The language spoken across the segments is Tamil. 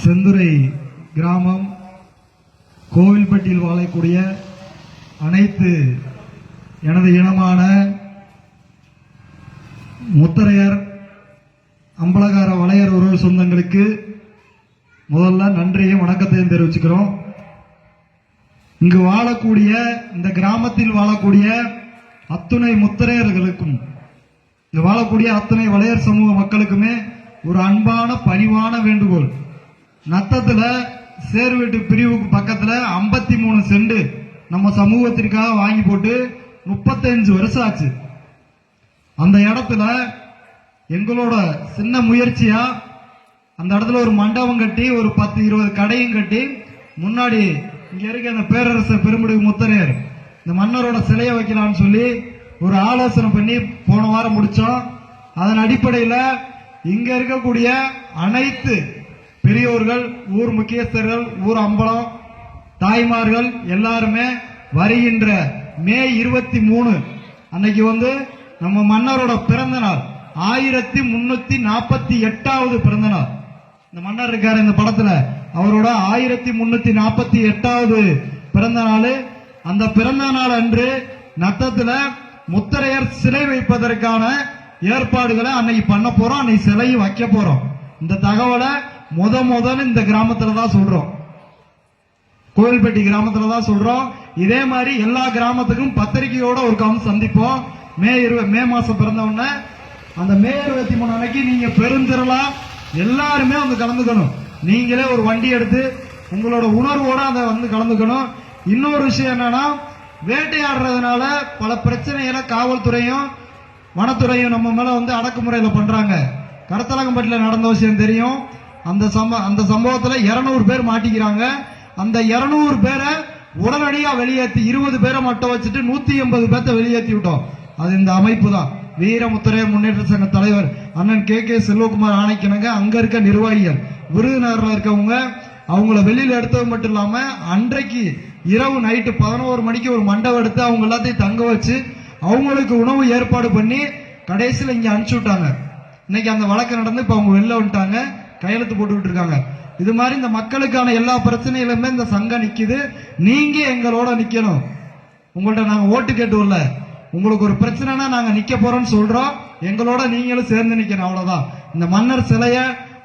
செந்துறை கிராமம் கோவில்பட்டியில் வாழக்கூடிய அனைத்து எனது இனமான முத்தரையர் அம்பலகார வளையர் உறவு சொந்தங்களுக்கு முதல்ல நன்றியும் வணக்கத்தையும் தெரிவிச்சுக்கிறோம். இங்கு வாழக்கூடிய இந்த கிராமத்தில் வாழக்கூடிய அத்துணை முத்தரையர்களுக்கும் இங்கு வாழக்கூடிய அத்தனை வளையர் சமூக மக்களுக்குமே ஒரு அன்பான பணிவான வேண்டுகோள். நத்தத்துல சேர்வீட்டு பிரிவுக்கு பக்கத்துல 53 சென்ட் நம்ம சமூகத்திற்காக வாங்கி போட்டு 35 வருஷம் ஆச்சு. அந்த இடத்துல எங்களோட சின்ன முயற்சியா அந்த இடத்துல ஒரு மண்டபம் கட்டி ஒரு 10-20 கடையும் கட்டி முன்னாடி இங்க இருக்க அந்த பேரரசர் பெருமிடுகு முத்தரையர் இந்த மன்னரோட சிலையை வைக்கலாம்னு சொல்லி ஒரு ஆலோசனை பண்ணி போன வாரம் முடிச்சோம். அதன் அடிப்படையில் இங்க இருக்கக்கூடிய அனைத்து பெரியோர்கள், ஊர் முக்கியஸ்தர்கள், ஊர் அம்பலம் தாய்மார்கள் எல்லாருமே வருகின்ற மே 23 அன்னைக்கு நம்ம மன்னரோட பிறந்த நாள் 1348வது பிறந்த நாள். இந்த மன்னர் இருக்காரு இந்த படத்துல, அவரோட 1348வது பிறந்த நாள். அந்த பிறந்த நாள் அன்று நத்தத்துல முத்தரையர் சிலை வைப்பதற்கான ஏற்பாடுகளை அன்னைக்கு பண்ண போறோம். அன்னைக்கு சிலையும் வைக்க போறோம். இந்த தகவலை முதல்ல இந்த கிராமத்துல தான் சொல்றோம், கோவில்பட்டி கிராமத்துல தான் சொல்றோம். இதே மாதிரி எல்லா கிராமத்துக்கும் பத்திரிகையோட ஒரு சந்திப்போம். மே மாசம் பிறந்த உடனே அந்த மே 23 அன்னைக்கு நீங்க பெருந்திரளா எல்லாருமே கலந்துக்கணும். நீங்களே ஒரு வண்டி எடுத்து உங்களோட உணர்வோட அதை கலந்துக்கணும். இன்னொரு விஷயம் என்னன்னா, வேட்டையாடுறதுனால பல பிரச்சனைகளை காவல்துறையும் வனத்துறையும் நம்ம மேல அடக்குமுறையில பண்றாங்க. கருத்தலங்கம்பட்டில நடந்த விஷயம் தெரியும். அந்த சம்பவத்துல 200 பேர் மாட்டிக்கிறாங்க. அந்த 200 பேரை உடனடியா வெளியேற்றி 20 பேரை மட்டும் வச்சுட்டு 180 பேர்த்த வெளியேற்றி விட்டோம். அது இந்த அமைப்பு தான். வீரமுத்தரையர் முன்னேற்ற சங்க தலைவர் அண்ணன் கே செல்வகுமார் ஆணைக்கிணங்க அங்க இருக்க நிர்வாகிகள், விருதுநகர்ல இருக்கவங்க அவங்கள வெளியில எடுத்தது மட்டும் இல்லாம அன்றைக்கு இரவு நைட்டு 11 மணிக்கு ஒரு மண்டபம் எடுத்து அவங்க எல்லாத்தையும் தங்க வச்சு அவங்களுக்கு உணவு ஏற்பாடு பண்ணி கடைசியில் இங்க அனுப்பிச்சு விட்டாங்க. இன்னைக்கு அந்த வழக்கு நடந்து இப்ப அவங்க வெளில வந்துட்டாங்க, கையெழுத்து போட்டுக்கிட்டு இருக்காங்க. இது மாதிரி இந்த மக்களுக்கான எல்லா பிரச்சனைகளுமே இந்த சங்கம் நிக்குது. நீங்க எங்களோட நிக்கணும். உங்கள்ட்ட நாங்க ஓட்டு கேட்டு வரல, உங்களுக்கு ஒரு பிரச்சனைனா நாங்க நிக்க போறோம்னு சொல்றோம். எங்களோட நீங்களும் சேர்ந்து நிக்கணும், அவ்வளவுதான். இந்த மன்னர் சிலைய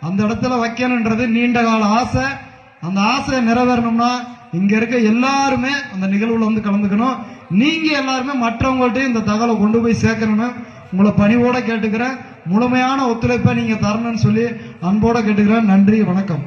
அந்த இடத்துல வைக்கணும்ன்றது நீண்ட கால ஆசை. அந்த ஆசையை நிறைவேறணும்னா இங்க இருக்க எல்லாருமே அந்த நிகழ்வுல கலந்துக்கணும். நீங்க எல்லாருமே மற்றவங்கள்ட்ட இந்த தகவலை கொண்டு போய் சேர்க்கணும்னு உங்களை பணிவோட கேட்டுக்கிறேன். முழுமையான ஒத்துழைப்பை நீங்க தரணும்னு சொல்லி அன்போட கேட்டுக்கிறேன். நன்றி, வணக்கம்.